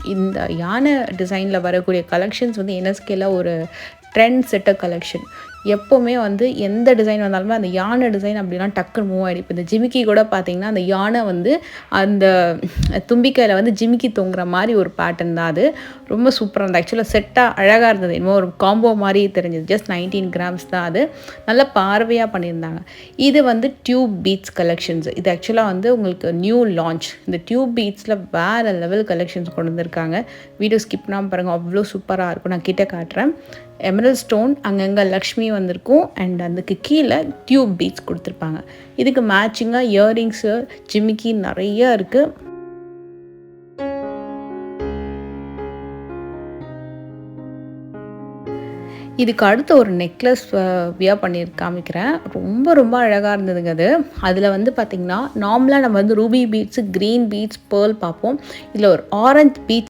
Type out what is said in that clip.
இந்த யானை டிசைனில் வரக்கூடிய கலெக்ஷன்ஸ் வந்து என்எஸ்கேல ஒரு ட்ரெண்ட் செட்டர் கலெக்ஷன். எப்போவுமே வந்து எந்த டிசைன் வந்தாலுமே அந்த யானை டிசைன் அப்படிலாம் டக்குன்னு மூவ் ஆகிடும். இப்போ இந்த ஜிமிக்கி கூட பார்த்திங்கன்னா அந்த யானை வந்து அந்த தும்பிக்கையில் வந்து ஜிமிக்கி தொங்குற மாதிரி ஒரு பேட்டர்ன் தான் அது. ரொம்ப சூப்பராக இருந்தது. ஆக்சுவலாக செட்டாக அழகாக இருந்தது. இன்னும் ஒரு காம்போ மாதிரி தெரிஞ்சது. ஜஸ்ட் 19 grams தான் அது. நல்ல பார்வையாக பண்ணியிருந்தாங்க. இது வந்து டியூப் பீட்ஸ் கலெக்ஷன்ஸ். இது ஆக்சுவலாக வந்து உங்களுக்கு நியூ லான்ச். இந்த டியூப் பீட்ஸில் வேறு லெவல் கலெக்ஷன்ஸ் கொண்டு வந்திருக்காங்க. வீடியோ ஸ்கிப் பண்ணாமல் பாருங்கள், அவ்வளோ சூப்பராக இருக்கும். நான் கிட்ட காட்டுறேன். எமரல்ட் ஸ்டோன், அங்கங்கே லக்ஷ்மி வந்திருக்கும். அண்ட் அதுக்கு கீழே டியூப் பீட்ஸ் கொடுத்துருப்பாங்க. இதுக்கு மேட்சிங்காக இயரிங்ஸு, ஜிமிக்கி நிறைய இருக்குது. இதுக்கு அடுத்து ஒரு நெக்லஸ் வியர் பண்ணி காமிக்கிறேன். ரொம்ப ரொம்ப அழகாக இருந்ததுங்க அது. அதில் வந்து பார்த்திங்கன்னா நார்மலாக நம்ம வந்து ruby beads, green beads, pearl பார்ப்போம். இதில் ஒரு ஆரஞ்ச் பீட்ஸ்